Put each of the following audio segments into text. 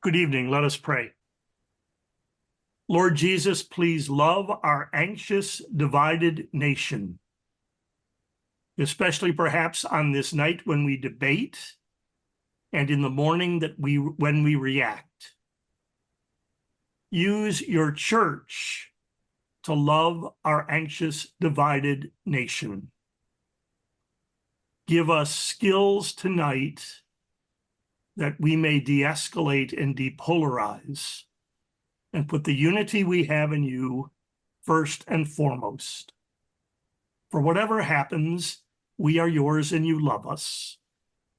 Good evening. Let us pray. Lord Jesus, please love our anxious, divided nation, especially perhaps on this night when we debate and in the morning when we react. Use your church to love our anxious, divided nation. Give us skills tonight that we may de-escalate and depolarize and put the unity we have in you first and foremost. For whatever happens, we are yours and you love us.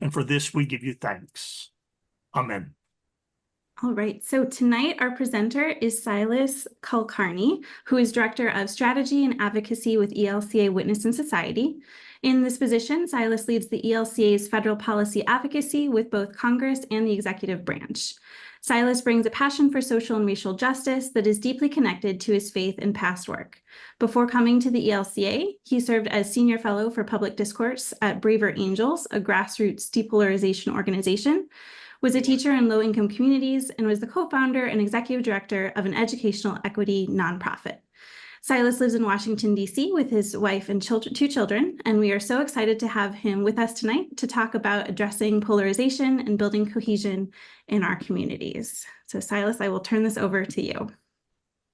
And for this, we give you thanks. Amen. All right, so tonight our presenter is Silas Kulkarni, who is Director of Strategy and Advocacy with ELCA Witness and Society. In this position, Silas leads the ELCA's federal policy advocacy with both Congress and the executive branch. Silas brings a passion for social and racial justice that is deeply connected to his faith and past work. Before coming to the ELCA, he served as Senior Fellow for Public Discourse at Braver Angels, a grassroots depolarization organization, was a teacher in low-income communities, and was the co-founder and executive director of an educational equity nonprofit. Silas lives in Washington, D.C. with his wife and two children, and we are so excited to have him with us tonight to talk about addressing polarization and building cohesion in our communities. So Silas, I will turn this over to you.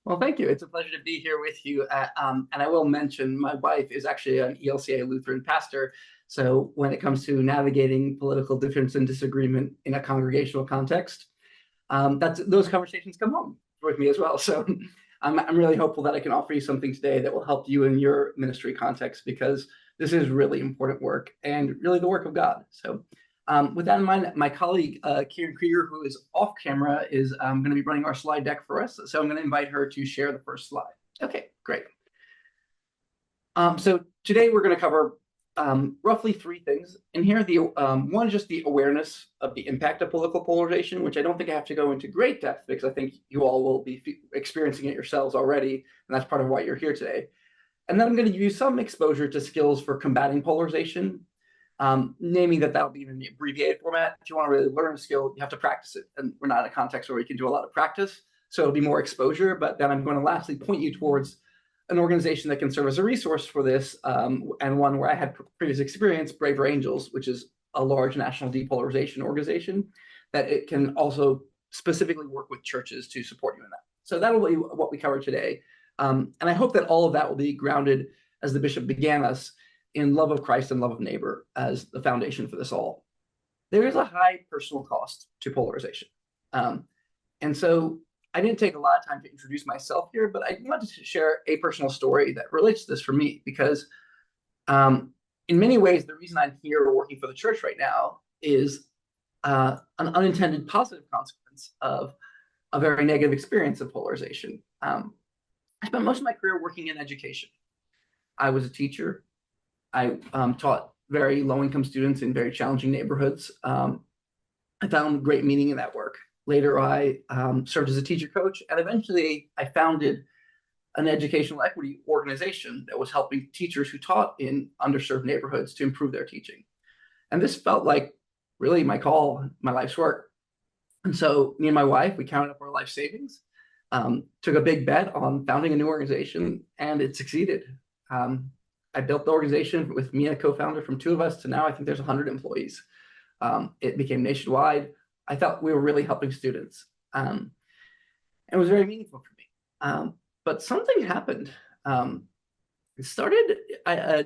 Well, thank you. It's a pleasure to be here with you. And I will mention my wife is actually an ELCA Lutheran pastor. So when it comes to navigating political difference and disagreement in a congregational context, those conversations come home with me as well. So I'm really hopeful that I can offer you something today that will help you in your ministry context, because this is really important work and really the work of God. So with that in mind, my colleague, Karen Krieger, who is off camera, is going to be running our slide deck for us. So I'm going to invite her to share the first slide. Okay, great. So today we're going to cover roughly three things in here. One is just the awareness of the impact of political polarization, which I don't think I have to go into great depth because I think you all will be experiencing it yourselves already, and that's part of why you're here today. And then I'm going to give you some exposure to skills for combating polarization, naming that'll be in the abbreviated format. If you want to really learn a skill, you have to practice it, and we're not in a context where we can do a lot of practice, so it'll be more exposure. But then I'm going to lastly point you towards an organization that can serve as a resource for this, and one where I had previous experience, Braver Angels, which is a large national depolarization organization, that it can also specifically work with churches to support you in that. So that'll be what we cover today. And I hope that all of that will be grounded, as the bishop began us, in love of Christ and love of neighbor as the foundation for this all. There is a high personal cost to polarization. And so I didn't take a lot of time to introduce myself here, but I wanted to share a personal story that relates to this for me, because in many ways, the reason I'm here working for the church right now is an unintended positive consequence of a very negative experience of polarization. I spent most of my career working in education. I was a teacher. I taught very low-income students in very challenging neighborhoods. I found great meaning in that work. Later, I served as a teacher coach, and eventually I founded an educational equity organization that was helping teachers who taught in underserved neighborhoods to improve their teaching. And this felt like really my call, my life's work. And so me and my wife, we counted up our life savings, took a big bet on founding a new organization, and it succeeded. I built the organization with me and a co-founder from two of us to now I think there's 100 employees. It became nationwide. I thought we were really helping students. And it was very meaningful for me. But something happened. It started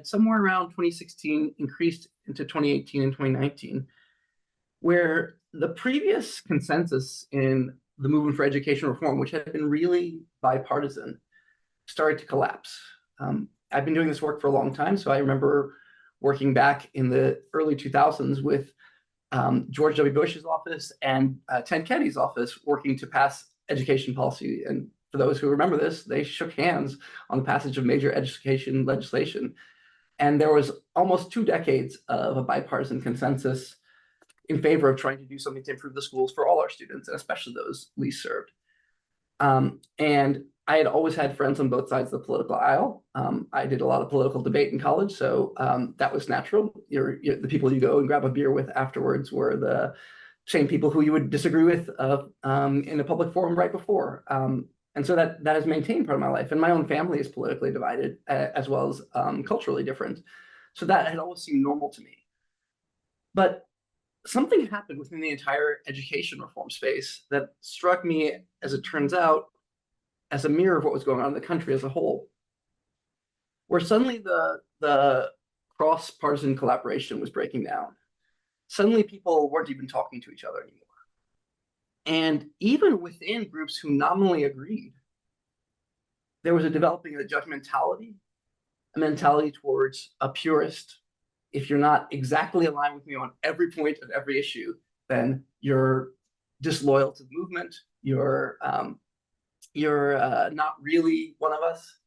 somewhere around 2016, increased into 2018 and 2019, where the previous consensus in the movement for education reform, which had been really bipartisan, started to collapse. I've been doing this work for a long time, so I remember working back in the early 2000s with George W. Bush's office and Ted Kennedy's office working to pass education policy. And for those who remember this, they shook hands on the passage of major education legislation. And there was almost 2 decades of a bipartisan consensus in favor of trying to do something to improve the schools for all our students, and especially those least served. And I had always had friends on both sides of the political aisle. I did a lot of political debate in college, so that was natural. The people you go and grab a beer with afterwards were the same people who you would disagree with in a public forum right before. And so that has maintained part of my life. And my own family is politically divided as well as culturally different. So that had always seemed normal to me. But something happened within the entire education reform space that struck me, as it turns out, as a mirror of what was going on in the country as a whole, where suddenly the cross-partisan collaboration was breaking down. Suddenly people weren't even talking to each other anymore. And even within groups who nominally agreed, there was a developing of a judgmentality, a mentality towards a purist. If you're not exactly aligned with me on every point of every issue, then you're disloyal to the movement. You're not really one of us.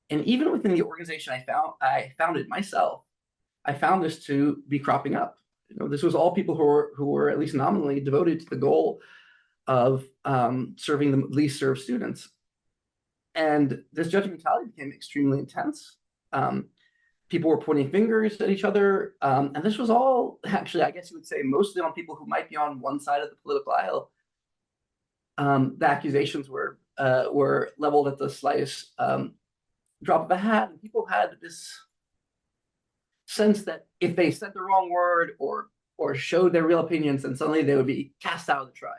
And even within the organization I founded myself, I found this to be cropping up. You know, this was all people who were at least nominally devoted to the goal of serving the least served students. And this judgmentality became extremely intense. People were pointing fingers at each other. And this was all, actually, I guess you would say, mostly on people who might be on one side of the political aisle. The accusations were leveled at the slightest drop of a hat. And people had this sense that if they said the wrong word or showed their real opinions, then suddenly they would be cast out of the tribe.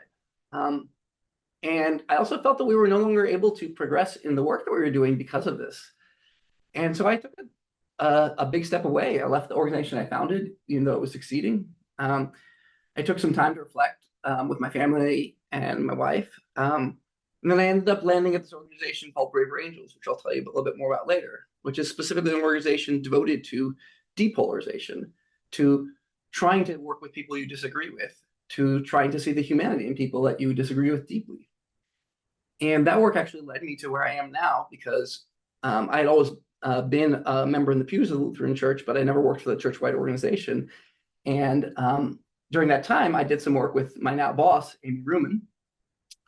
And I also felt that we were no longer able to progress in the work that we were doing because of this. And so I took a big step away. I left the organization I founded, even though it was succeeding. I took some time to reflect with my family and my wife. And then I ended up landing at this organization called Braver Angels, which I'll tell you a little bit more about later, which is specifically an organization devoted to depolarization, to trying to work with people you disagree with, to trying to see the humanity in people that you disagree with deeply. And that work actually led me to where I am now, because I had always been a member in the pews of the Lutheran Church, but I never worked for the church-wide organization. And during that time, I did some work with my now boss, Amy Ruman,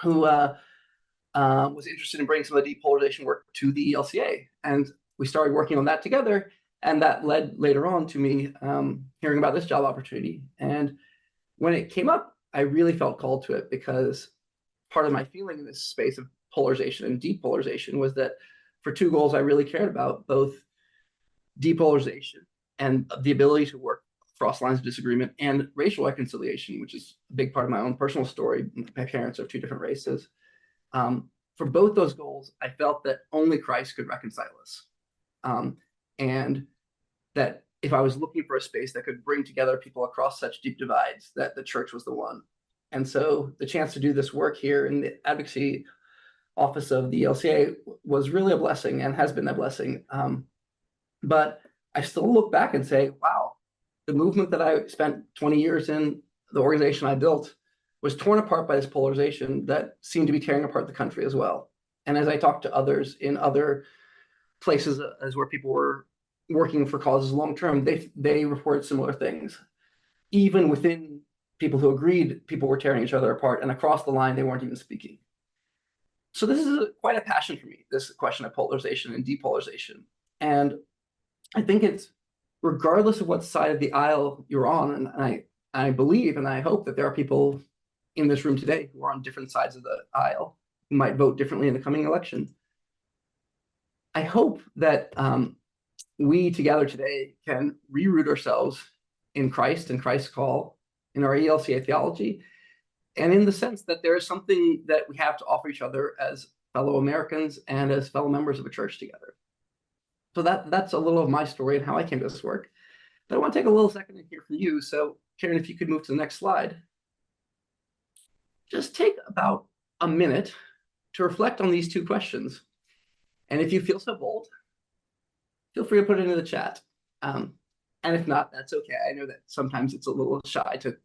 who was interested in bringing some of the depolarization work to the ELCA. And we started working on that together. And that led later on to me hearing about this job opportunity. And when it came up, I really felt called to it, because part of my feeling in this space of polarization and depolarization was that for two goals I really cared about, both depolarization and the ability to work across lines of disagreement, and racial reconciliation, which is a big part of my own personal story. My parents are of two different races. For both those goals, I felt that only Christ could reconcile us. And that if I was looking for a space that could bring together people across such deep divides, that the church was the one. And so the chance to do this work here in the advocacy office of the ELCA was really a blessing, and has been a blessing. But I still look back and say, wow, the movement that I spent 20 years in, the organization I built, was torn apart by this polarization that seemed to be tearing apart the country as well. And as I talked to others in other places as where people were working for causes long term, they reported similar things. Even within people who agreed, people were tearing each other apart, and across the line, they weren't even speaking. So this is quite a passion for me, this question of polarization and depolarization. And I think it's, regardless of what side of the aisle you're on, and I believe and I hope that there are people in this room today who are on different sides of the aisle, who might vote differently in the coming election. I hope that we together today can reroot ourselves in Christ and Christ's call, in our ELCA theology, and in the sense that there is something that we have to offer each other as fellow Americans and as fellow members of a church together. So that's a little of my story and how I came to this work. But I want to take a little second to hear from you. So Karen, if you could move to the next slide. Just take about a minute to reflect on these two questions. And if you feel so bold, feel free to put it into the chat. And if not, that's okay. I know that sometimes it's a little shy to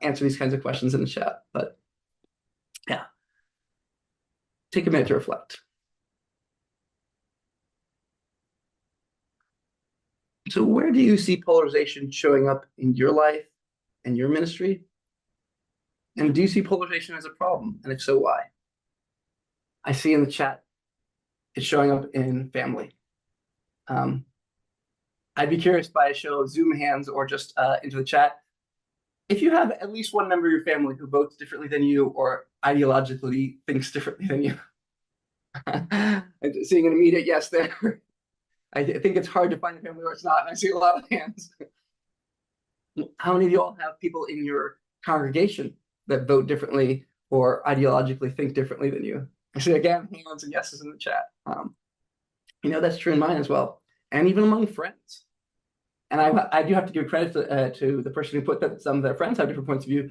answer these kinds of questions in the chat, but yeah, take a minute to reflect. So where do you see polarization showing up in your life and your ministry? And do you see polarization as a problem? And if so, why? I see in the chat it's showing up in family. I'd be curious by a show of Zoom hands or just into the chat. if you have at least one member of your family who votes differently than you or ideologically thinks differently than you, seeing an immediate yes there. I think it's hard to find a family where it's not. And I see a lot of hands. How many of you all have people in your congregation that vote differently or ideologically think differently than you? I see again hands and yeses in the chat. That's true in mine as well, and even among friends. And I do have to give credit to the person who put that some of their friends have different points of view.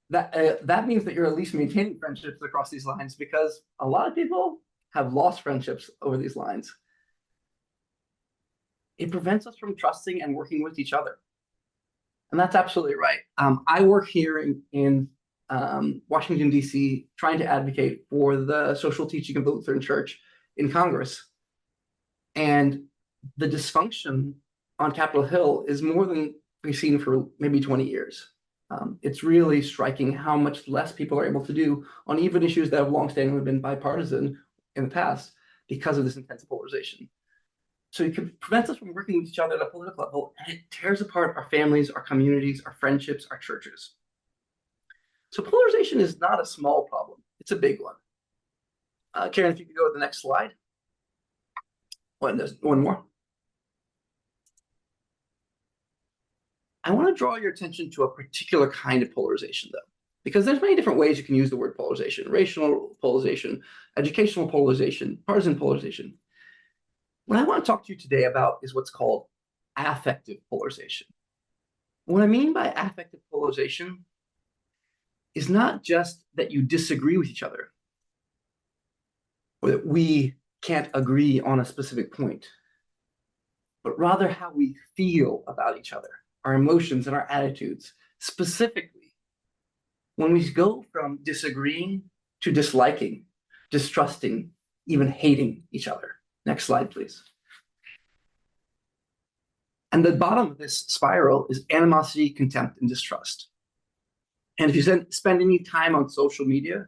That means that you're at least maintaining friendships across these lines, because a lot of people have lost friendships over these lines. It prevents us from trusting and working with each other. And that's absolutely right. I work here in Washington, D.C., trying to advocate for the social teaching of the Lutheran Church in Congress. And the dysfunction on Capitol Hill is more than we've seen for maybe 20 years. It's really striking how much less people are able to do on even issues that have longstanding been bipartisan in the past because of this intense polarization. So it prevents us from working with each other at a political level, and it tears apart our families, our communities, our friendships, our churches. So polarization is not a small problem. It's a big one. Karen, if you could go to the next slide. There's one more. I want to draw your attention to a particular kind of polarization, though, because there's many different ways you can use the word polarization: racial polarization, educational polarization, partisan polarization. What I want to talk to you today about is what's called affective polarization. What I mean by affective polarization is not just that you disagree with each other or that we can't agree on a specific point, but rather how we feel about each other, our emotions and our attitudes. Specifically, when we go from disagreeing to disliking, distrusting, even hating each other. Next slide, please. And the bottom of this spiral is animosity, contempt, and distrust. And if you spend any time on social media,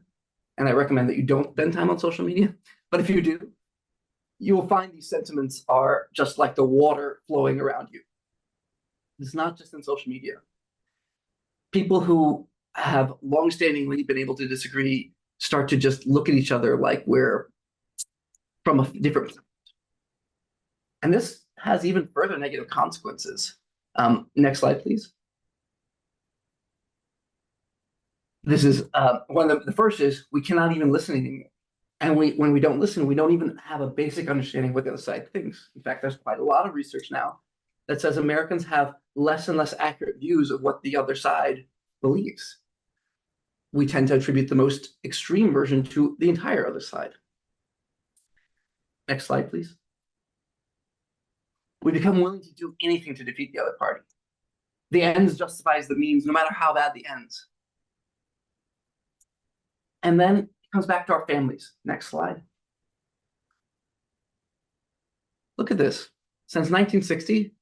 and I recommend that you don't spend time on social media, but if you do, you will find these sentiments are just like the water flowing around you. It's not just in social media. People who have longstandingly been able to disagree start to just look at each other like we're from a different planet. And this has even further negative consequences. Next slide, please. This is one of the first is we cannot even listen anymore. And when we don't listen, we don't even have a basic understanding of what the other side thinks. In fact, there's quite a lot of research now that says Americans have less and less accurate views of what the other side believes. We tend to attribute the most extreme version to the entire other side. Next slide, please. We become willing to do anything to defeat the other party. The ends justifies the means, no matter how bad the ends. And then it comes back to our families. Next slide. Look at this. Since 1960,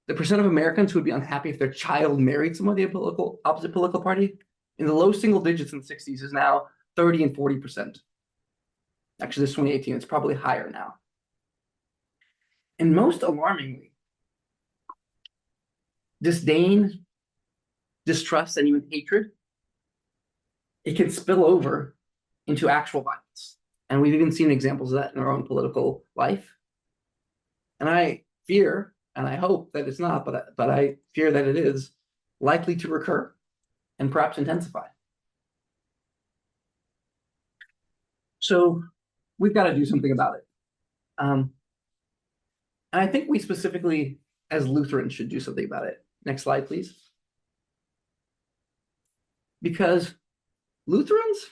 the percent of Americans who would be unhappy if their child married someone of the opposite political party in the low single digits in the 60s is now 30 and 40%. Actually, this is 2018. It's probably higher now. And most alarmingly, disdain, distrust, and even hatred, it can spill over into actual violence. And we've even seen examples of that in our own political life. And I fear, and I hope that it's not, but I fear that it is likely to recur and perhaps intensify. So we've got to do something about it. And I think we specifically, as Lutherans, should do something about it. Next slide, please. Because Lutherans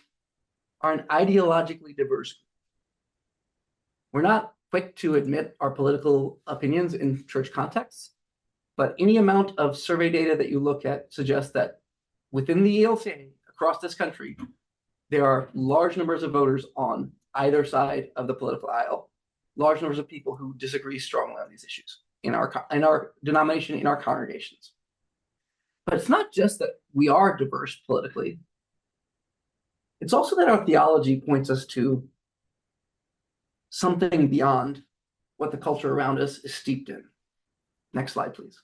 are an ideologically diverse group. We're not quick to admit our political opinions in church contexts, but any amount of survey data that you look at suggests that within the ELCA, across this country, there are large numbers of voters on either side of the political aisle, large numbers of people who disagree strongly on these issues in our denomination, in our congregations. But it's not just that we are diverse politically. It's also that our theology points us to something beyond what the culture around us is steeped in. Next slide, please.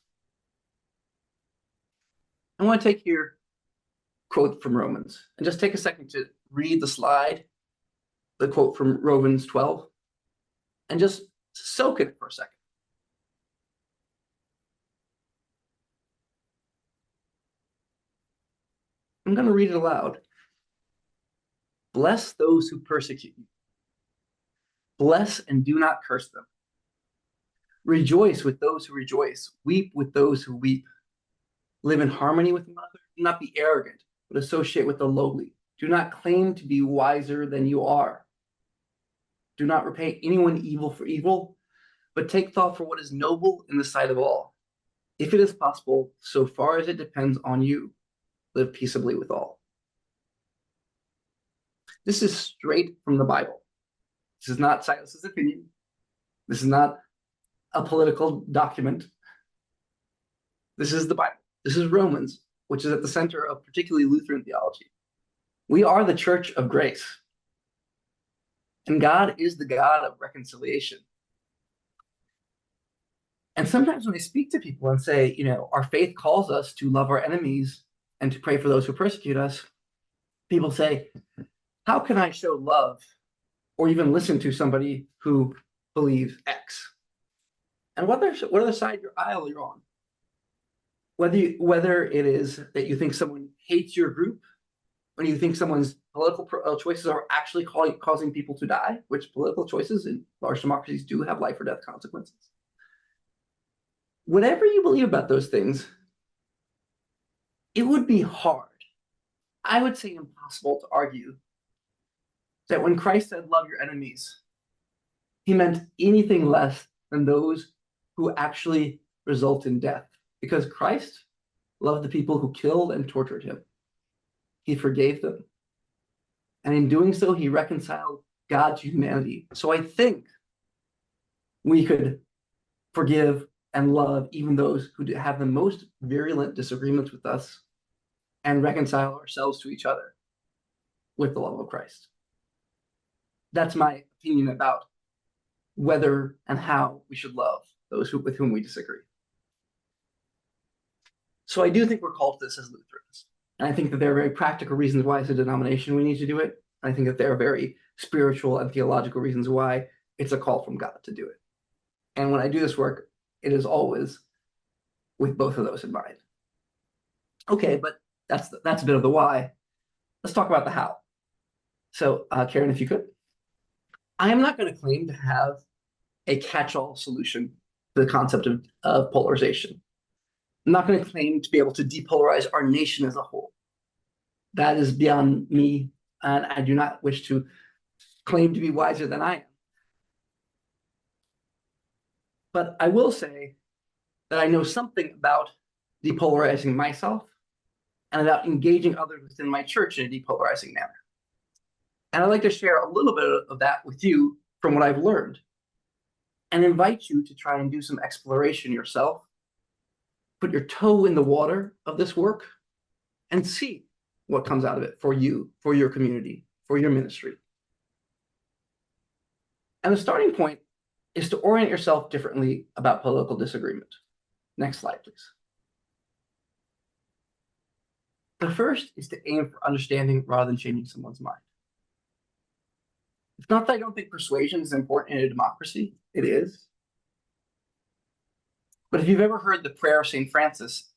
I want to take here a quote from Romans and just take a second to read the slide, the quote from Romans 12, and just soak it for a second. I'm going to read it aloud. Bless those who persecute you. Bless and do not curse them. Rejoice with those who rejoice. Weep with those who weep. Live in harmony with one another. Do not be arrogant, but associate with the lowly. Do not claim to be wiser than you are. Do not repay anyone evil for evil, but take thought for what is noble in the sight of all. If it is possible, so far as it depends on you, live peaceably with all. This is straight from the Bible. This is not Silas's opinion. This is not a political document. This is the Bible. This is Romans, which is at the center of particularly Lutheran theology. We are the church of grace. And God is the God of reconciliation. And sometimes when I speak to people and say, our faith calls us to love our enemies and to pray for those who persecute us, people say, how can I show love or even listen to somebody who believes X? And whether side your aisle you're on, whether it is that you think someone hates your group, when you think someone's political choices are actually causing people to die, which political choices in large democracies do have life or death consequences. Whatever you believe about those things, it would be hard, I would say impossible, to argue that when Christ said, love your enemies, he meant anything less than those who actually result in death. Because Christ loved the people who killed and tortured him. He forgave them. And in doing so, he reconciled God to humanity. So I think we could forgive and love even those who have the most virulent disagreements with us and reconcile ourselves to each other with the love of Christ. That's my opinion about whether and how we should love those with whom we disagree. So I do think we're called to this as Lutherans. And I think that there are very practical reasons why as a denomination we need to do it. I think that there are very spiritual and theological reasons why it's a call from God to do it. And when I do this work, it is always with both of those in mind. Okay, but that's a bit of the why. Let's talk about the how. So Karen, if you could. I am not going to claim to have a catch-all solution to the concept of polarization. I'm not going to claim to be able to depolarize our nation as a whole. That is beyond me, and I do not wish to claim to be wiser than I am. But I will say that I know something about depolarizing myself and about engaging others within my church in a depolarizing manner. And I'd like to share a little bit of that with you from what I've learned and invite you to try and do some exploration yourself. Put your toe in the water of this work and see what comes out of it for you, for your community, for your ministry. And the starting point is to orient yourself differently about political disagreement. Next slide, please. The first is to aim for understanding rather than changing someone's mind. It's not that I don't think persuasion is important in a democracy. It is. But if you've ever heard the prayer of St. Francis,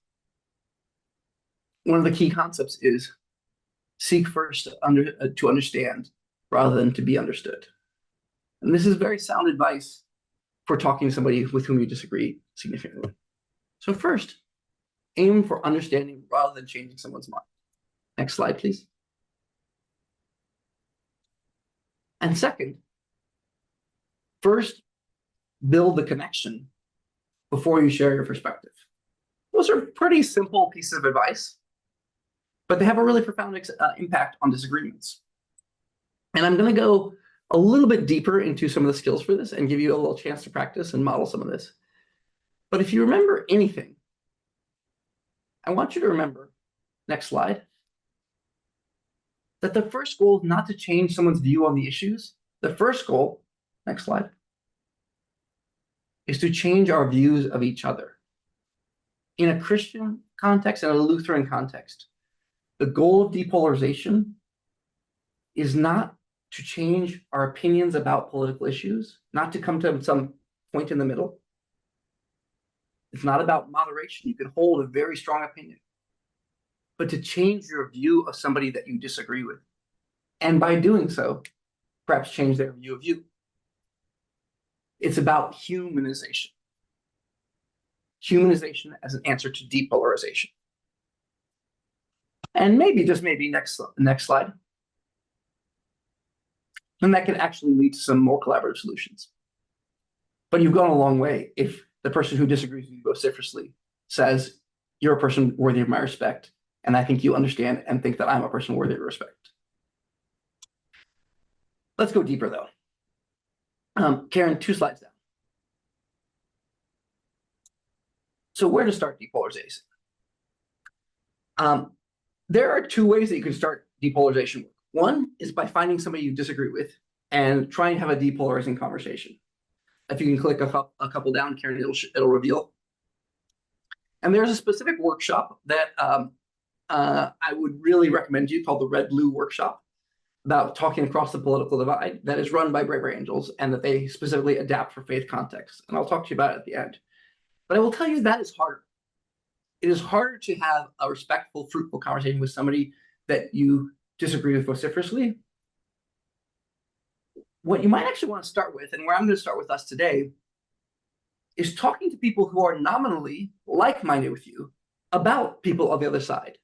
one of the key concepts is seek first to understand rather than to be understood. And this is very sound advice for talking to somebody with whom you disagree significantly. So first, aim for understanding rather than changing someone's mind. Next slide, please. And second, first, build the connection before you share your perspective. Those are pretty simple pieces of advice, but they have a really profound impact on disagreements. And I'm going to go a little bit deeper into some of the skills for this and give you a little chance to practice and model some of this. But if you remember anything, I want you to remember, next slide, that the first goal is not to change someone's view on the issues. The first goal, next slide, is to change our views of each other. in a Christian context and a Lutheran context, the goal of depolarization is not to change our opinions about political issues, not to come to some point in the middle. It's not about moderation. You can hold a very strong opinion, but to change your view of somebody that you disagree with. And by doing so, perhaps change their view of you. It's about humanization. Humanization as an answer to depolarization. And maybe, just maybe, next slide. And that can actually lead to some more collaborative solutions. But you've gone a long way if the person who disagrees with you vociferously says, you're a person worthy of my respect, and I think you understand and think that I'm a person worthy of respect. Let's go deeper, though. Karen, 2 slides down. So where to start depolarization? There are 2 ways that you can start depolarization work. One is by finding somebody you disagree with and try and have a depolarizing conversation. If you can click a couple down, Karen, it'll reveal. And there's a specific workshop that I would really recommend you called the Red Blue Workshop, about talking across the political divide, that is run by Braver Angels and that they specifically adapt for faith context. And I'll talk to you about it at the end. But I will tell you that is harder. It is harder to have a respectful, fruitful conversation with somebody that you disagree with vociferously. What you might actually want to start with, and where I'm going to start with us today, is talking to people who are nominally like-minded with you about people on the other side.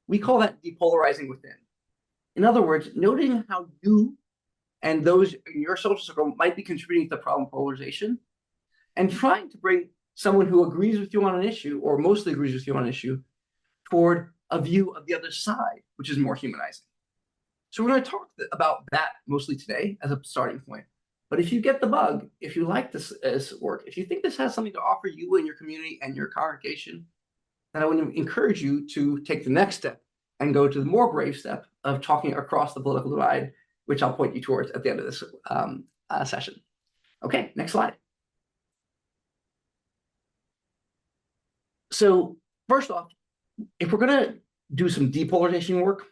We call that depolarizing within. In other words, noting how you and those in your social circle might be contributing to the problem of polarization, and trying to bring someone who agrees with you on an issue, or mostly agrees with you on an issue, toward a view of the other side, which is more humanizing. So we're going to talk about that mostly today as a starting point. But if you get the bug, if you like this work, if you think this has something to offer you and your community and your congregation, then I would encourage you to take the next step and go to the more brave step of talking across the political divide, which I'll point you towards at the end of this session. Okay, next slide. So first off, if we're going to do some depolarization work,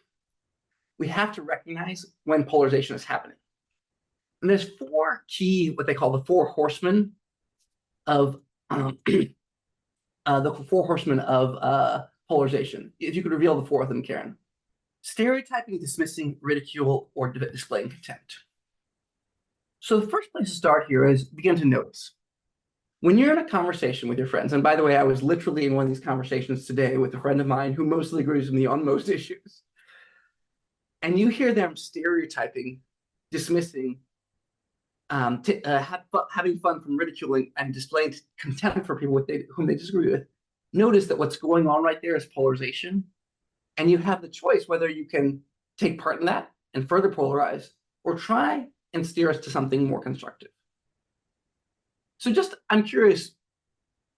we have to recognize when polarization is happening. And there's 4 key, what they call the 4 horsemen of polarization. If you could reveal the 4 of them, Karen. Stereotyping, dismissing, ridicule, or displaying contempt. So the first place to start here is begin to notice. When you're in a conversation with your friends, and by the way, I was literally in one of these conversations today with a friend of mine who mostly agrees with me on most issues, and you hear them stereotyping, dismissing, having fun from ridiculing and displaying contempt for people whom they disagree with, notice that what's going on right there is polarization. And you have the choice whether you can take part in that and further polarize, or try and steer us to something more constructive. So I'm curious,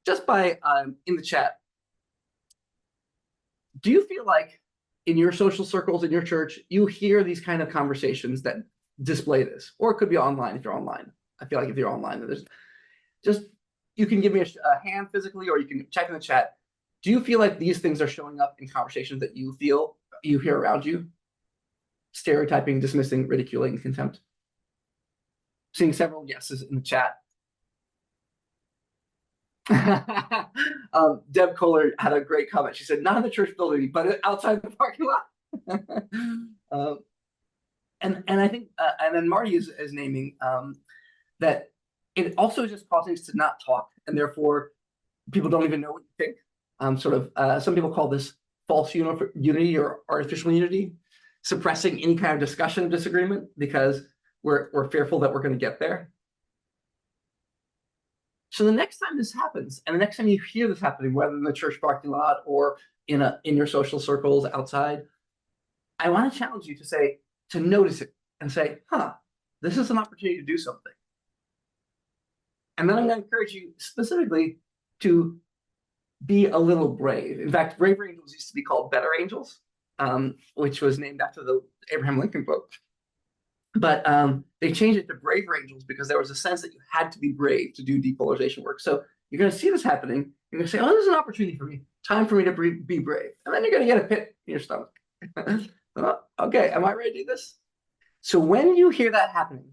just by in the chat, do you feel like in your social circles, in your church, you hear these kind of conversations that display this? Or it could be online if you're online. I feel like if you're online, there's you can give me a hand physically, or you can check in the chat. Do you feel like these things are showing up in conversations that you hear around you? Stereotyping, dismissing, ridiculing, contempt. Seeing several yeses in the chat. Deb Kohler had a great comment. She said, not in the church building, but outside the parking lot. And I think, and then Marty is naming that it also is just causing us to not talk, and therefore people don't even know what you think. Some people call this false unity or artificial unity, suppressing any kind of discussion of disagreement because we're fearful that we're going to get there. So the next time this happens, and the next time you hear this happening, whether in the church parking lot or in your social circles outside, I want to challenge you to notice it and say, this is an opportunity to do something. And then I'm going to encourage you specifically to be a little brave. In fact, Braver Angels used to be called Better Angels, which was named after the Abraham Lincoln quote. But they changed it to Braver Angels because there was a sense that you had to be brave to do depolarization work. So you're going to see this happening, You're going to say, oh, this is an opportunity for me. Time for me to be brave. And then you're going to get a pit in your stomach. Okay, am I ready to do this? So when you hear that happening,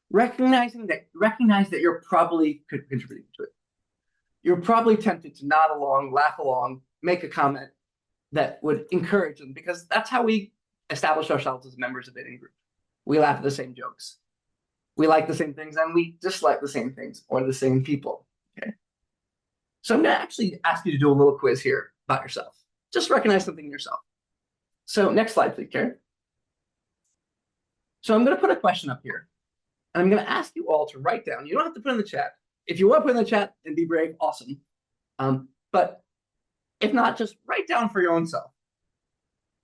recognize that you're probably contributing to it. You're probably tempted to nod along, laugh along, make a comment that would encourage them, because that's how we establish ourselves as members of any group. We laugh at the same jokes. We like the same things, and we dislike the same things or the same people. Okay. So I'm going to actually ask you to do a little quiz here about yourself. Just recognize something in yourself. So next slide, please, Karen. So I'm going to put a question up here, and I'm going to ask you all to write down. You don't have to put in the chat. If you want to put in the chat and be brave, awesome. But if not, just write down for your own self.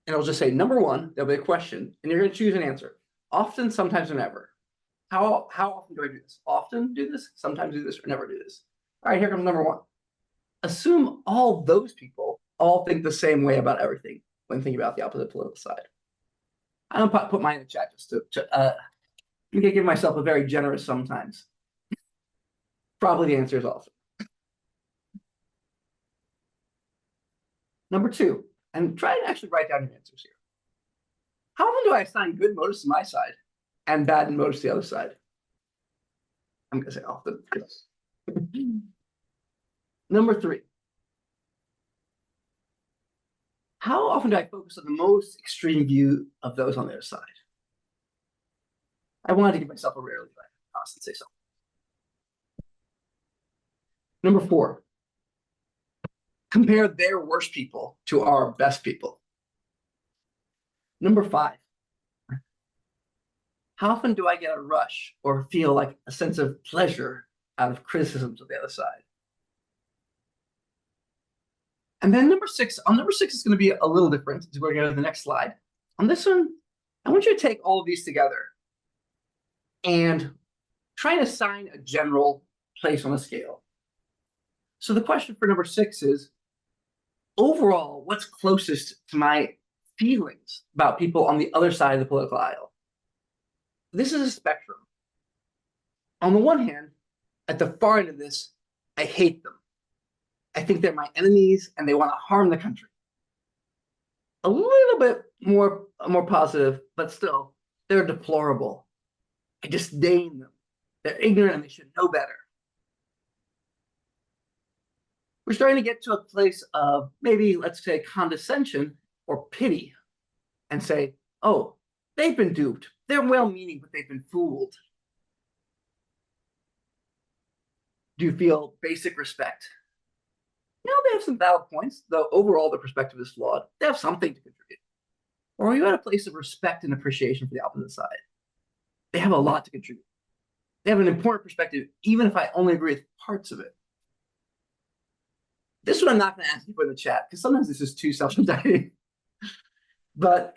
And it'll just say, number one, there'll be a question, and you're going to choose an answer. Often, sometimes, or never. How often do I do this? Often do this, sometimes do this, or never do this. All right, here comes number one. Assume all those people all think the same way about everything when thinking about the opposite political side. I don't put mine in the chat just to give myself a very generous sometimes. Probably the answer is also. Number two, and try and actually write down your answers here. How often do I assign good motives to my side and bad motives to the other side? I'm going to say often. Number three, how often do I focus on the most extreme view of those on the other side? I wanted to give myself a rare leeway. I'll say so. Number four, compare their worst people to our best people. Number five, how often do I get a rush or feel like a sense of pleasure out of criticisms of the other side? And then number six, on number six is going to be a little different. We're going to go to the next slide. On this one, I want you to take all of these together and try and assign a general place on a scale. So the question for number six is, overall, what's closest to my feelings about people on the other side of the political aisle? This is a spectrum. On the one hand, at the far end of this, I hate them. I think they're my enemies and they want to harm the country. A little bit more positive, but still, they're deplorable. I disdain them. They're ignorant and they should know better. We're starting to get to a place of maybe, let's say, condescension or pity and say, oh, they've been duped. They're well-meaning, but they've been fooled. Do you feel basic respect? You know, they have some valid points, though overall the perspective is flawed. They have something to contribute. Or are you at a place of respect and appreciation for the opposite side? They have a lot to contribute. They have an important perspective, even if I only agree with parts of it. This one I'm not going to ask you to put in the chat, because sometimes this is too self-indicting. But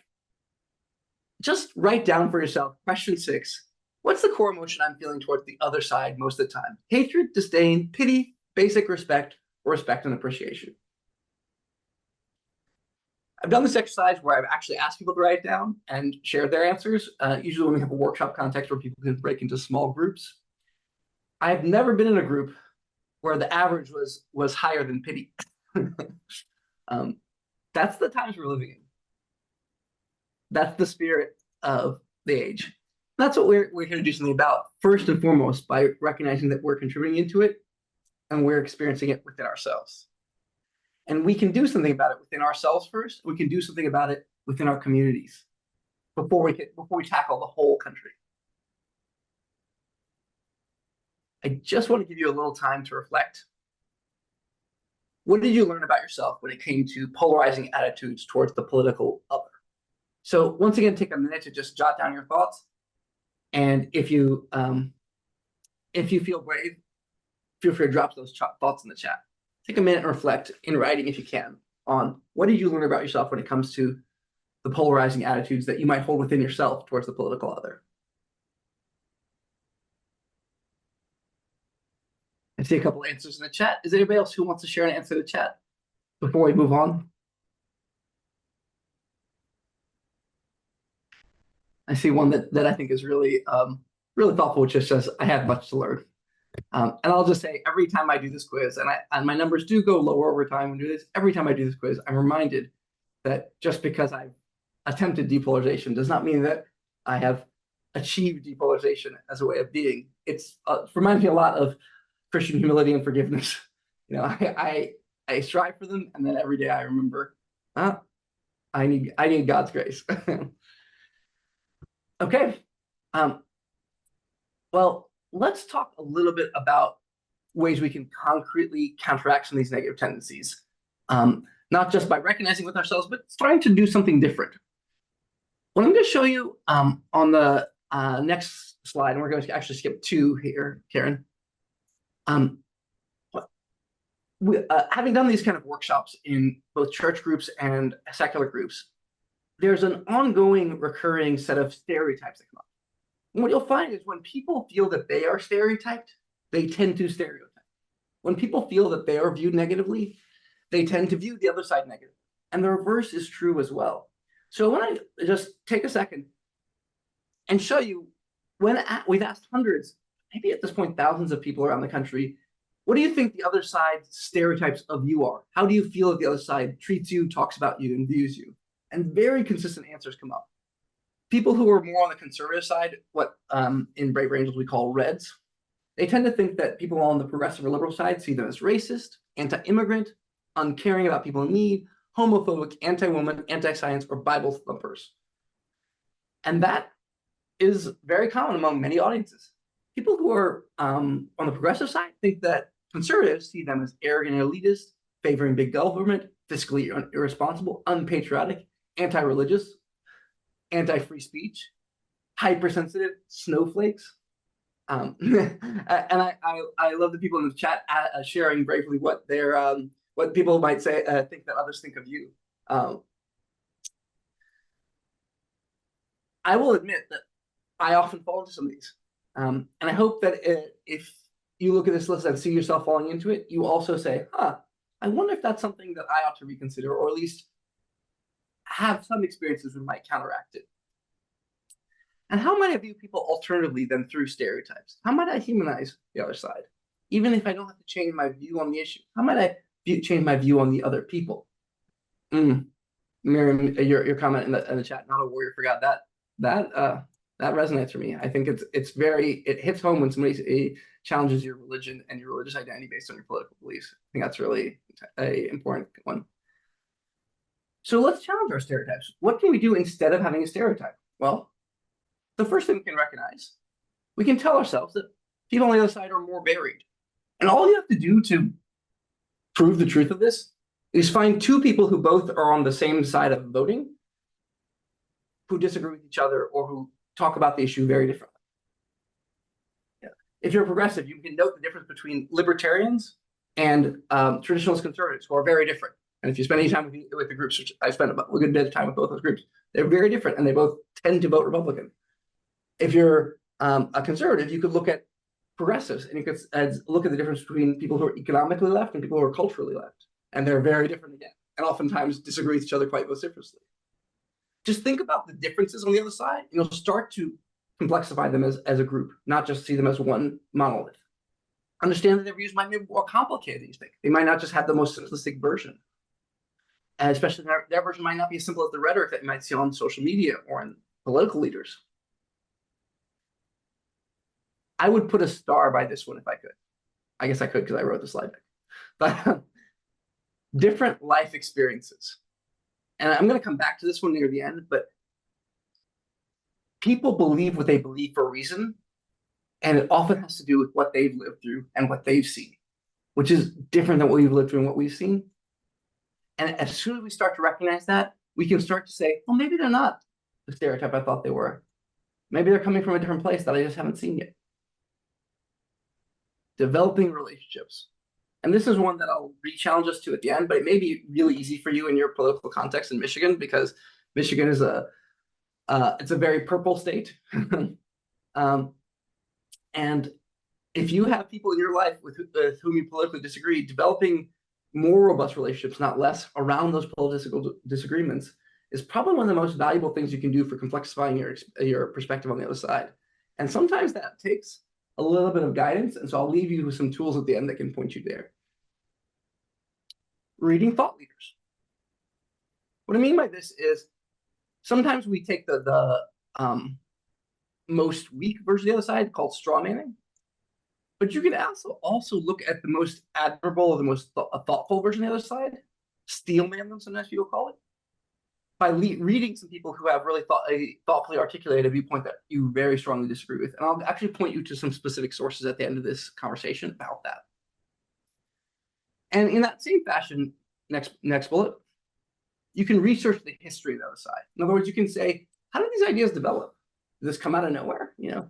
just write down for yourself, question 6, what's the core emotion I'm feeling towards the other side most of the time? Hatred, disdain, pity, basic respect, or respect and appreciation. I've done this exercise where I've actually asked people to write down and share their answers, usually when we have a workshop context where people can break into small groups. I've never been in a group where the average was higher than pity. That's the times we're living in. That's the spirit of the age. That's what we're here to do something about, first and foremost, by recognizing that we're contributing into it and we're experiencing it within ourselves. And we can do something about it within ourselves first. We can do something about it within our communities before we tackle the whole country. I just want to give you a little time to reflect. What did you learn about yourself when it came to polarizing attitudes towards the political other? So once again, take a minute to just jot down your thoughts. And if you feel brave, feel free to drop those thoughts in the chat. Take a minute and reflect in writing, if you can, on what did you learn about yourself when it comes to the polarizing attitudes that you might hold within yourself towards the political other. I see a couple answers in the chat. Is there anybody else who wants to share an answer in the chat before we move on? I see one that I think is really really thoughtful, which just says, I have much to learn. And I'll just say, every time I do this quiz, and my numbers do go lower over time and do this, every time I do this quiz, I'm reminded that just because I've attempted depolarization does not mean that I have achieved depolarization as a way of being. It's reminds me a lot of Christian humility and forgiveness. You know, I strive for them, and then every day I remember, I need God's grace. Okay. Well, let's talk a little bit about ways we can concretely counteract some of these negative tendencies, not just by recognizing with ourselves, but starting to do something different. What I'm going to show you on the next slide, and we're going to actually skip 2 here, Karen. Having done these kind of workshops in both church groups and secular groups, there's an ongoing recurring set of stereotypes that come up. And what you'll find is when people feel that they are stereotyped, they tend to stereotype. When people feel that they are viewed negatively, they tend to view the other side negatively. And the reverse is true as well. So I want to just take a second and show you, we've asked hundreds, maybe at this point thousands of people around the country, what do you think the other side's stereotypes of you are? How do you feel that the other side treats you, talks about you, and views you? And very consistent answers come up. People who are more on the conservative side, what in Braver Angels we call Reds, they tend to think that people on the progressive or liberal side see them as racist, anti-immigrant, uncaring about people in need, homophobic, anti-woman, anti-science, or Bible thumpers. And that is very common among many audiences. People who are on the progressive side think that conservatives see them as arrogant and elitist, favoring big government, fiscally irresponsible, unpatriotic, anti-religious, anti-free speech, hypersensitive, snowflakes. And I love the people in the chat sharing bravely what their what people might say think that others think of you. I will admit that I often fall into some of these, and I hope that if you look at this list and see yourself falling into it, you also say, I wonder if that's something that I ought to reconsider, or at least have some experiences that might counteract it. And how might I view people alternatively than through stereotypes? How might I humanize the other side? Even if I don't have to change my view on the issue, how might I change my view on the other people? Miriam, your comment in the chat, not a warrior forgot that resonates for me. I think it hits home when somebody challenges your religion and your religious identity based on your political beliefs. I think that's really an important one. So let's challenge our stereotypes. What can we do instead of having a stereotype? Well, the first thing we can recognize, we can tell ourselves that people on the other side are more varied. And all you have to do to prove the truth of this is find 2 people who both are on the same side of voting, who disagree with each other or who talk about the issue very differently. Yeah. If you're a progressive, you can note the difference between libertarians and traditionalist conservatives, who are very different. And if you spend any time with the groups, which I spent a good bit of time with both those groups, they're very different, and they both tend to vote Republican. If you're a conservative, you could look at progressives, and you could look at the difference between people who are economically left and people who are culturally left. And they're very different again, and oftentimes disagree with each other quite vociferously. Just think about the differences on the other side, and you'll start to complexify them as a group, not just see them as one monolith. Understand that their views might be more complicated than you think. They might not just have the most simplistic version. And especially their version might not be as simple as the rhetoric that you might see on social media or in political leaders. I would put a star by this one if I could. I guess I could because I wrote the slide deck. But different life experiences. And I'm going to come back to this one near the end, but people believe what they believe for a reason, and it often has to do with what they've lived through and what they've seen, which is different than what we've lived through and what we've seen. And as soon as we start to recognize that, we can start to say, well, maybe they're not the stereotype I thought they were. Maybe they're coming from a different place that I just haven't seen yet. Developing relationships. And this is one that I'll re-challenge us to at the end, but it may be really easy for you in your political context in Michigan, because Michigan is it's a very purple state. And if you have people in your life with whom you politically disagree, developing more robust relationships, not less, around those political disagreements is probably one of the most valuable things you can do for complexifying your perspective on the other side. And sometimes that takes a little bit of guidance. And so I'll leave you with some tools at the end that can point you there. Reading thought leaders. What I mean by this is sometimes we take the most weak version of the other side, called straw manning. But you can also look at the most admirable or the most thoughtful version of the other side, steel man them, sometimes people call it, by reading some people who have really thoughtfully articulated a viewpoint that you very strongly disagree with. And I'll actually point you to some specific sources at the end of this conversation about that. And in that same fashion, next bullet, you can research the history of the other side. In other words, you can say, how did these ideas develop? Did this come out of nowhere? You know,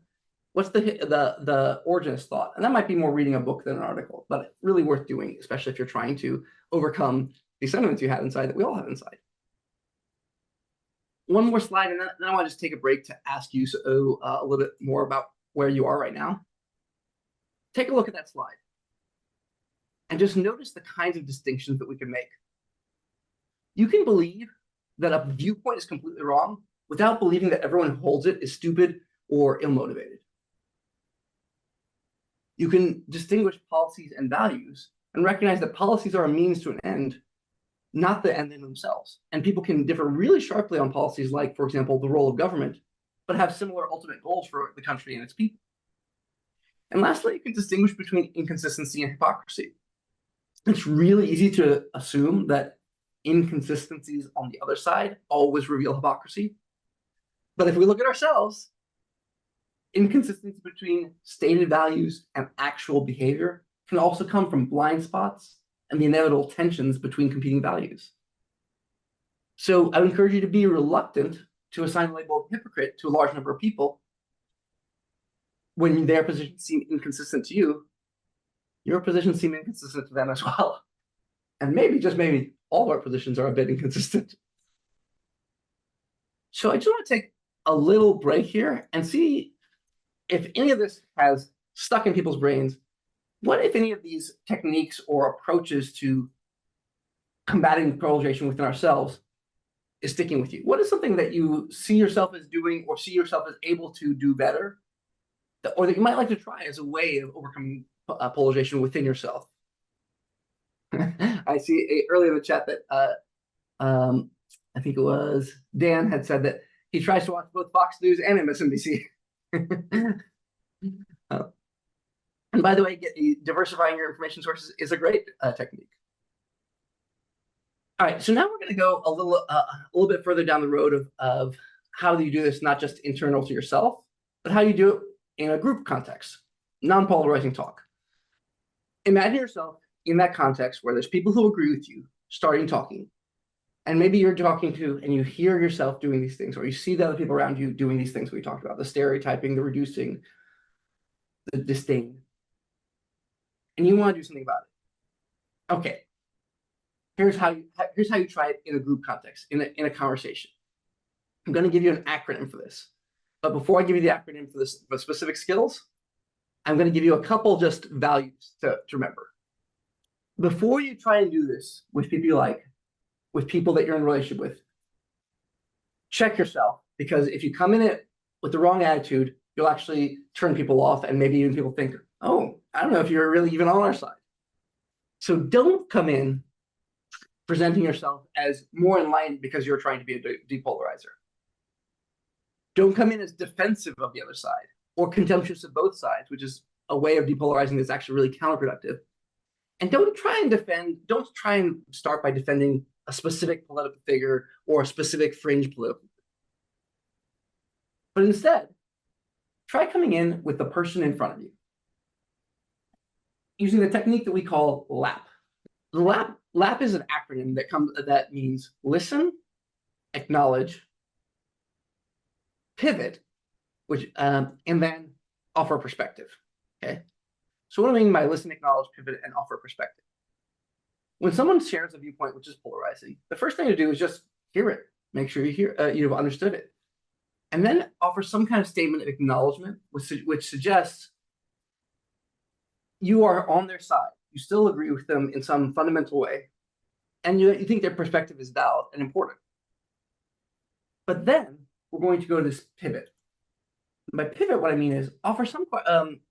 what's the origin of thought? And that might be more reading a book than an article, but really worth doing, especially if you're trying to overcome the sentiments you have inside that we all have inside. One more slide, and then I want to just take a break to ask you a little bit more about where you are right now. Take a look at that slide and just notice the kinds of distinctions that we can make. You can believe that a viewpoint is completely wrong without believing that everyone who holds it is stupid or ill-motivated. You can distinguish policies and values and recognize that policies are a means to an end, not the end in themselves. And people can differ really sharply on policies like, for example, the role of government, but have similar ultimate goals for the country and its people. And lastly, you can distinguish between inconsistency and hypocrisy. It's really easy to assume that inconsistencies on the other side always reveal hypocrisy. But if we look at ourselves, inconsistency between stated values and actual behavior can also come from blind spots and the inevitable tensions between competing values. So I would encourage you to be reluctant to assign the label of hypocrite to a large number of people when their positions seem inconsistent to you. Your positions seem inconsistent to them as well. And maybe, just maybe, all of our positions are a bit inconsistent. So I just want to take a little break here and see if any of this has stuck in people's brains. What if any of these techniques or approaches to combating polarization within ourselves is sticking with you? What is something that you see yourself as doing or see yourself as able to do better, or that you might like to try as a way of overcoming polarization within yourself? I see earlier in the chat that I think it was Dan had said that he tries to watch both Fox News and MSNBC. And by the way, diversifying your information sources is a great technique. All right, so now we're going to go a little bit further down the road of how do you do this, not just internal to yourself, but how you do it in a group context, non-polarizing talk. Imagine yourself in that context where there's people who agree with you starting talking, and maybe you're talking to and you hear yourself doing these things, or you see the other people around you doing these things we talked about, the stereotyping, the reducing, the disdain, and you want to do something about it. Okay, here's how you try it in a group context, in a conversation. I'm going to give you an acronym for this, but before I give you the acronym for this, for specific skills, I'm going to give you a couple just values to remember. Before you try and do this with people you like, with people that you're in a relationship with, check yourself, because if you come in it with the wrong attitude, you'll actually turn people off, and maybe even people think, oh, I don't know if you're really even on our side. So don't come in presenting yourself as more enlightened because you're trying to be a depolarizer. Don't come in as defensive of the other side or contemptuous of both sides, which is a way of depolarizing that's actually really counterproductive. And don't try and start by defending a specific political figure or a specific fringe political figure. But instead, try coming in with the person in front of you, using the technique that we call LAP. The LAP is an acronym that means listen, acknowledge, pivot, and then offer perspective. Okay. So what do I mean by listen, acknowledge, pivot, and offer perspective? When someone shares a viewpoint which is polarizing, the first thing to do is just hear it. Make sure you've understood it, and then offer some kind of statement of acknowledgement, which suggests you are on their side. You still agree with them in some fundamental way, and you think their perspective is valid and important. But then we're going to go to this pivot. By pivot, what I mean is offer some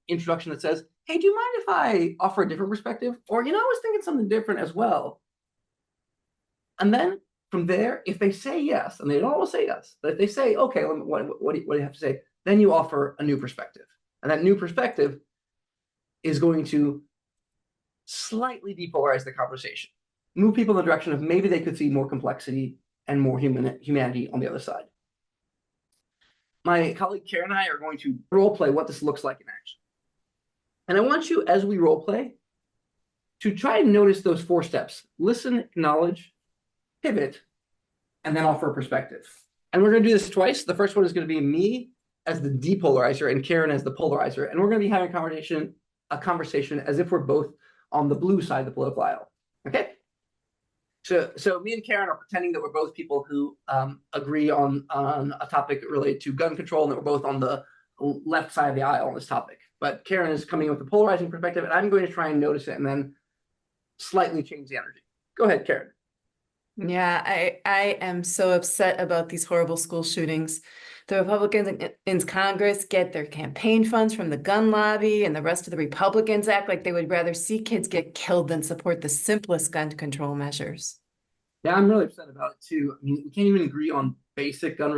introduction that says, hey, do you mind if I offer a different perspective? Or, I was thinking something different as well. And then from there, if they say yes, and they don't always say yes, but if they say, okay, what do you have to say? Then you offer a new perspective. And that new perspective is going to slightly depolarize the conversation, move people in the direction of maybe they could see more complexity and more humanity on the other side. My colleague Karen and I are going to role play what this looks like in action. And I want you, as we role play, to try and notice those 4 steps: listen, acknowledge, pivot, and then offer a perspective. And we're going to do this twice. The first one is going to be me as the depolarizer and Karen as the polarizer. And we're going to be having a conversation as if we're both on the blue side of the political aisle. Okay? So me and Karen are pretending that we're both people who agree on a topic related to gun control, and that we're both on the left side of the aisle on this topic. But Karen is coming with a polarizing perspective, and I'm going to try and notice it and then slightly change the energy. Go ahead, Karen. Yeah, I am so upset about these horrible school shootings. The Republicans in Congress get their campaign funds from the gun lobby, and the rest of the Republicans act like they would rather see kids get killed than support the simplest gun control measures. Yeah, I'm really upset about it too. I mean, we can't even agree on basic gun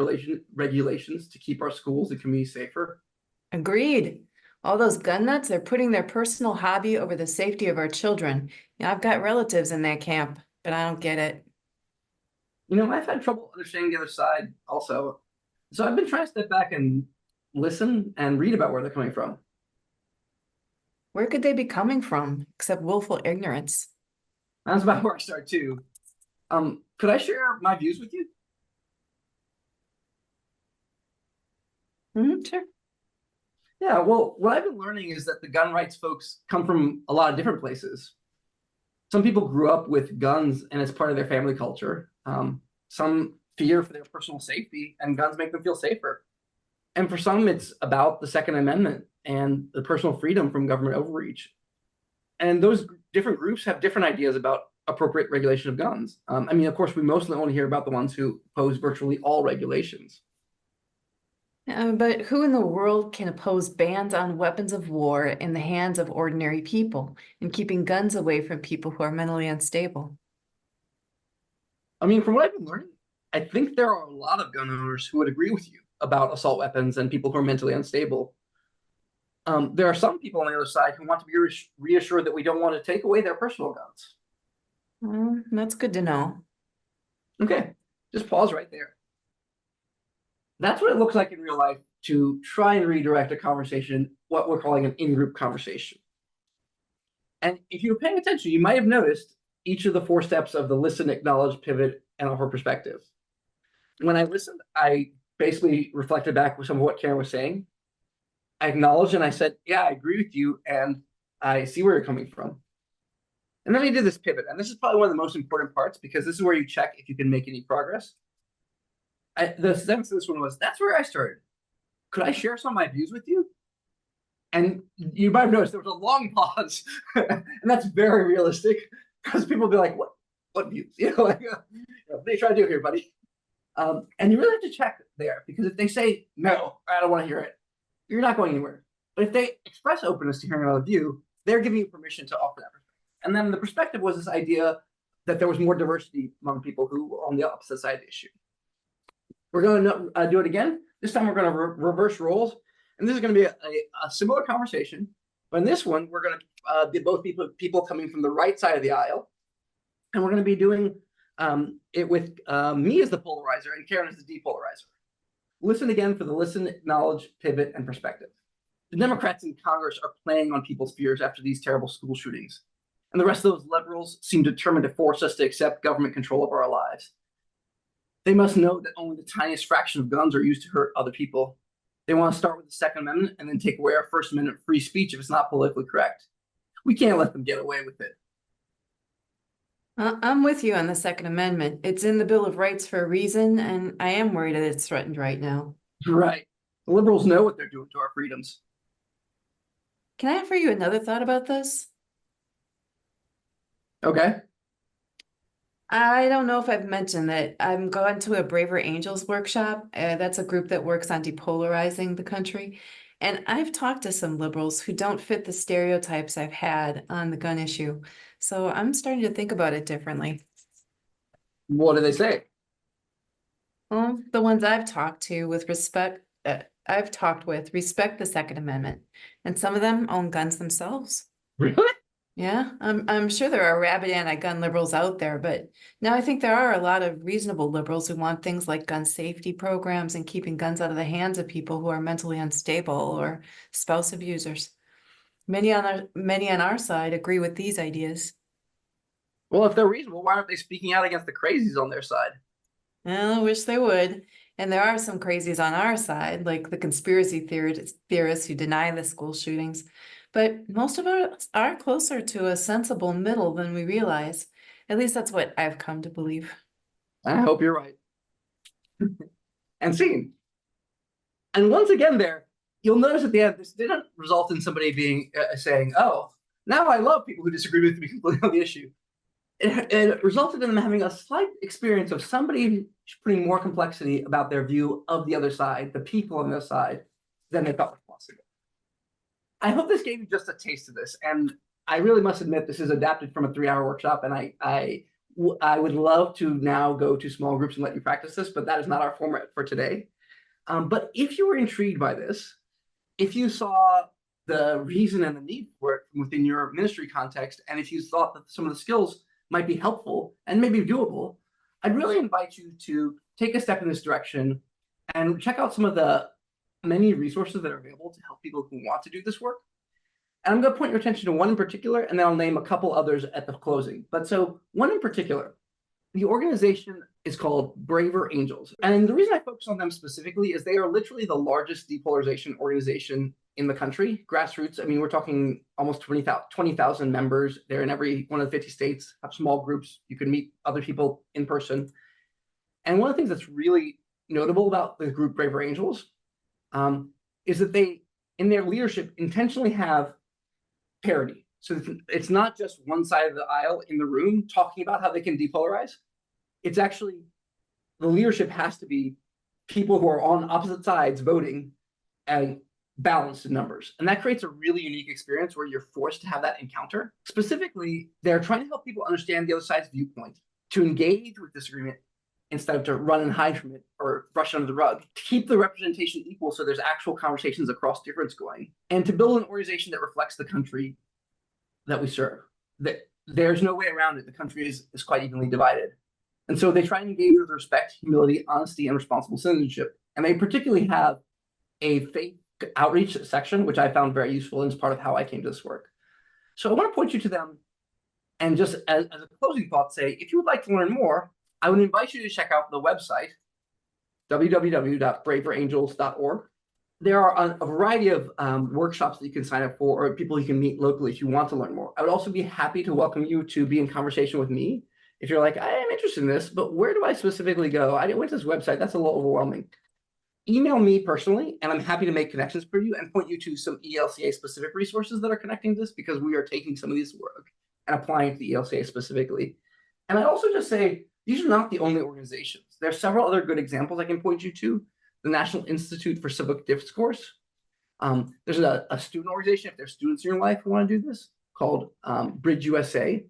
regulations to keep our schools and communities safer. Agreed. All those gun nuts are putting their personal hobby over the safety of our children. Yeah, I've got relatives in that camp, but I don't get it. I've had trouble understanding the other side also. So I've been trying to step back and listen and read about where they're coming from. Where could they be coming from, except willful ignorance? That's about where I start too. Could I share my views with you? Sure. Yeah, well, what I've been learning is that the gun rights folks come from a lot of different places. Some people grew up with guns and it's part of their family culture. Some fear for their personal safety, and guns make them feel safer. And for some, it's about the Second Amendment and the personal freedom from government overreach. And those different groups have different ideas about appropriate regulation of guns. Of course, we mostly only hear about the ones who oppose virtually all regulations. But who in the world can oppose bans on weapons of war in the hands of ordinary people and keeping guns away from people who are mentally unstable? From what I've been learning, I think there are a lot of gun owners who would agree with you about assault weapons and people who are mentally unstable. There are some people on the other side who want to be reassured that we don't want to take away their personal guns. That's good to know. Okay, just pause right there. That's what it looks like in real life to try and redirect a conversation, what we're calling an in-group conversation. And if you were paying attention, you might have noticed each of the 4 steps of the listen, acknowledge, pivot, and offer perspective. When I listened, I basically reflected back with some of what Karen was saying. I acknowledged and I said, yeah, I agree with you, and I see where you're coming from. And then I did this pivot, and this is probably one of the most important parts because this is where you check if you can make any progress. The sense of this one was, that's where I started. Could I share some of my views with you? And you might have noticed there was a long pause, and that's very realistic because people will be like, what views? What are you trying to do here, buddy? And you really have to check there, because if they say, no, I don't want to hear it, you're not going anywhere. But if they express openness to hearing another view, they're giving you permission to offer that perspective. And then the perspective was this idea that there was more diversity among people who were on the opposite side of the issue. We're going to do it again. This time we're going to reverse roles. And this is going to be a similar conversation. But in this one, we're going to be both people coming from the right side of the aisle. And we're going to be doing it with me as the polarizer and Karen as the depolarizer. Listen again for the listen, acknowledge, pivot, and perspective. The Democrats in Congress are playing on people's fears after these terrible school shootings. And the rest of those liberals seem determined to force us to accept government control of our lives. They must know that only the tiniest fraction of guns are used to hurt other people. They want to start with the Second Amendment and then take away our First Amendment free speech if it's not politically correct. We can't let them get away with it. I'm with you on the Second Amendment. It's in the Bill of Rights for a reason, and I am worried that it's threatened right now. Right. The liberals know what they're doing to our freedoms. Can I offer you another thought about this? Okay. I don't know if I've mentioned that I'm going to a Braver Angels workshop. That's a group that works on depolarizing the country. And I've talked to some liberals who don't fit the stereotypes I've had on the gun issue. So I'm starting to think about it differently. What do they say? Well, the ones I've talked to respect the Second Amendment, and some of them own guns themselves. Really? Yeah, I'm sure there are rabid anti-gun liberals out there, but now I think there are a lot of reasonable liberals who want things like gun safety programs and keeping guns out of the hands of people who are mentally unstable or spouse abusers. Many on our side agree with these ideas. Well, if they're reasonable, why aren't they speaking out against the crazies on their side? Well, I wish they would. And there are some crazies on our side, like the conspiracy theorists who deny the school shootings. But most of us are closer to a sensible middle than we realize. At least that's what I've come to believe. I hope you're right. And scene. And once again, you'll notice at the end, this didn't result in somebody being saying, "Oh, now I love people who disagree with me completely on the issue." It resulted in them having a slight experience of somebody putting more complexity about their view of the other side, the people on their side, than they thought was possible. I hope this gave you just a taste of this, and I really must admit this is adapted from a 3-hour workshop, and I would love to now go to small groups and let you practice this, but that is not our format for today. But if you were intrigued by this, if you saw the reason and the need for it within your ministry context, and if you thought that some of the skills might be helpful and maybe doable, I'd really invite you to take a step in this direction and check out some of the many resources that are available to help people who want to do this work. And I'm going to point your attention to one in particular, and then I'll name a couple others at the closing. But so one in particular, the organization is called Braver Angels. And the reason I focus on them specifically is they are literally the largest depolarization organization in the country, grassroots. I mean, we're talking almost 20,000 members. They're in every one of the 50 states, have small groups. You can meet other people in person. And one of the things that's really notable about the group Braver Angels is that they, in their leadership, intentionally have parity. So it's not just one side of the aisle in the room talking about how they can depolarize. It's actually, the leadership has to be people who are on opposite sides voting and balanced in numbers. And that creates a really unique experience where you're forced to have that encounter. Specifically, they're trying to help people understand the other side's viewpoint, to engage with disagreement instead of to run and hide from it or brush under the rug, to keep the representation equal so there's actual conversations across difference going, and to build an organization that reflects the country that we serve. That there's no way around it. The country is quite evenly divided. And so they try and engage with respect, humility, honesty, and responsible citizenship. And they particularly have a faith outreach section, which I found very useful and is part of how I came to this work. So I want to point you to them. And just as a closing thought, say, if you would like to learn more, I would invite you to check out the website, www.braverangels.org. There are a variety of workshops that you can sign up for, or people you can meet locally if you want to learn more. I would also be happy to welcome you to be in conversation with me. If you're like, I am interested in this, but where do I specifically go? I went to this website. That's a little overwhelming. Email me personally, and I'm happy to make connections for you and point you to some ELCA specific resources that are connecting to this, because we are taking some of this work and applying it to the ELCA specifically. And I also just say, these are not the only organizations. There are several other good examples I can point you to. The National Institute for Civic Discourse. There's a student organization, if there's students in your life who want to do this, called Bridge USA.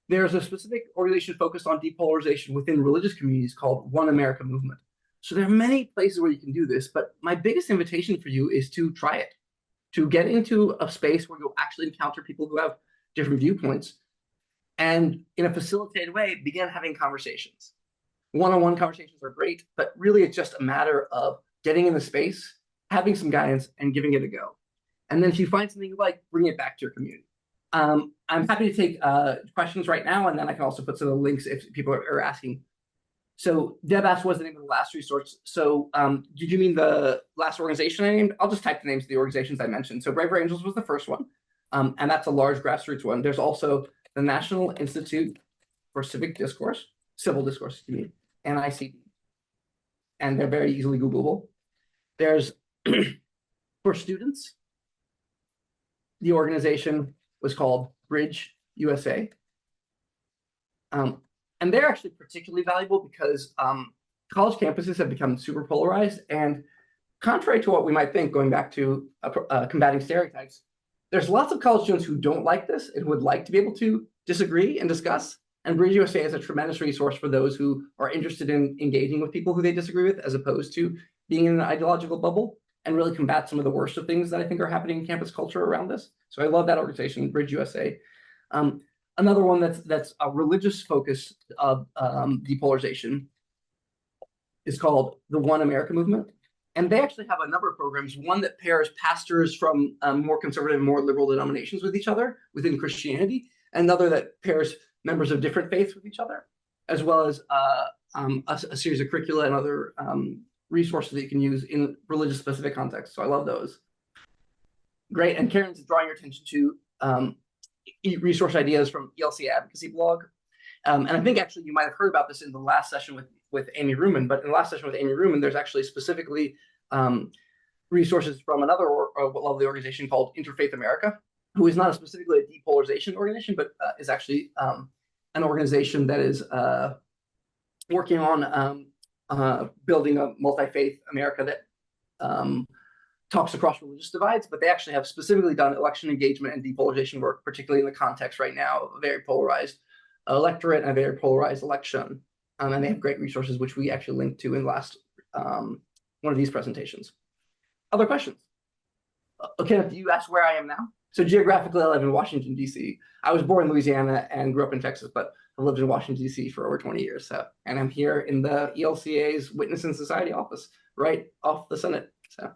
There's a specific organization focused on depolarization within religious communities called One America Movement. So there are many places where you can do this, but my biggest invitation for you is to try it, to get into a space where you'll actually encounter people who have different viewpoints, and in a facilitated way, begin having conversations. One-on-one conversations are great, but really it's just a matter of getting in the space, having some guidance, and giving it a go. And then if you find something you like, bring it back to your community. I'm happy to take questions right now, and then I can also put some of the links if people are asking. So Deb asked, what's the name of the last resource? So did you mean the last organization I named? I'll just type the names of the organizations I mentioned. So Braver Angels was the first one, and that's a large grassroots one. There's also the National Institute for Civic Discourse, Civil Discourse, NICD, and they're very easily Googleable. There's, for students, the organization was called Bridge USA. And they're actually particularly valuable because college campuses have become super polarized. And contrary to what we might think, going back to combating stereotypes, there's lots of college students who don't like this and would like to be able to disagree and discuss. And Bridge USA is a tremendous resource for those who are interested in engaging with people who they disagree with, as opposed to being in an ideological bubble, and really combat some of the worst of things that I think are happening in campus culture around this. So I love that organization, Bridge USA. Another one that's a religious focus of depolarization is called the One America Movement. And they actually have a number of programs, one that pairs pastors from more conservative and more liberal denominations with each other within Christianity, and another that pairs members of different faiths with each other, as well as a series of curricula and other resources that you can use in religious specific contexts. So I love those. Great. And Karen's drawing your attention to resource ideas from ELCA Advocacy blog. And I think actually you might have heard about this in the last session with Amy Ruman, but in the last session with Amy Ruman, there's actually specifically resources from another lovely organization called Interfaith America, who is not specifically a depolarization organization, but is actually an organization that is working on building a multi-faith America that talks across religious divides, but they actually have specifically done election engagement and depolarization work, particularly in the context right now of a very polarized electorate and a very polarized election. And they have great resources, which we actually linked to in the last one of these presentations. Other questions? Okay, you asked where I am now. So geographically, I live in Washington, D.C. I was born in Louisiana and grew up in Texas, but I lived in Washington, D.C. for over 20 years. And I'm here in the ELCA's Witness in Society office, right off the Senate. So,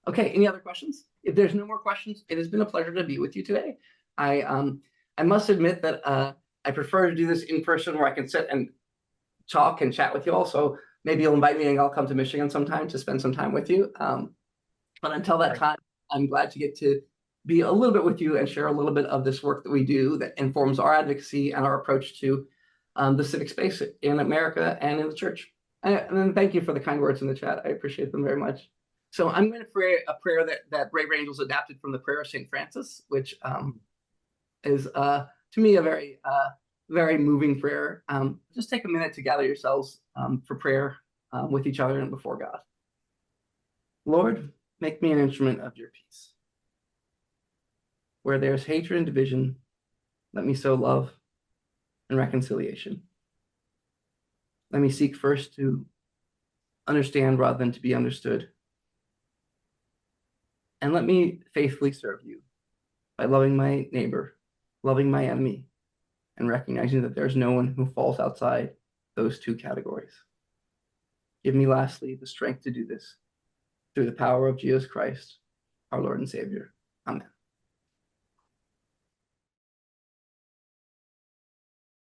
okay, any other questions? If there's no more questions, it has been a pleasure to be with you today. I must admit that I prefer to do this in person where I can sit and talk and chat with you all. So maybe you'll invite me and I'll come to Michigan sometime to spend some time with you. But until that time, I'm glad to get to be a little bit with you and share a little bit of this work that we do that informs our advocacy and our approach to the civic space in America and in the church. And thank you for the kind words in the chat. I appreciate them very much. So I'm going to pray a prayer that Brave Angels adapted from the prayer of St. Francis, which is to me a very, very moving prayer. Just take a minute to gather yourselves for prayer with each other and before God. Lord, make me an instrument of your peace. Where there's hatred and division, let me sow love and reconciliation. Let me seek first to understand rather than to be understood. And let me faithfully serve you by loving my neighbor, loving my enemy, and recognizing that there's no one who falls outside those two categories. Give me lastly the strength to do this through the power of Jesus Christ, our Lord and Savior.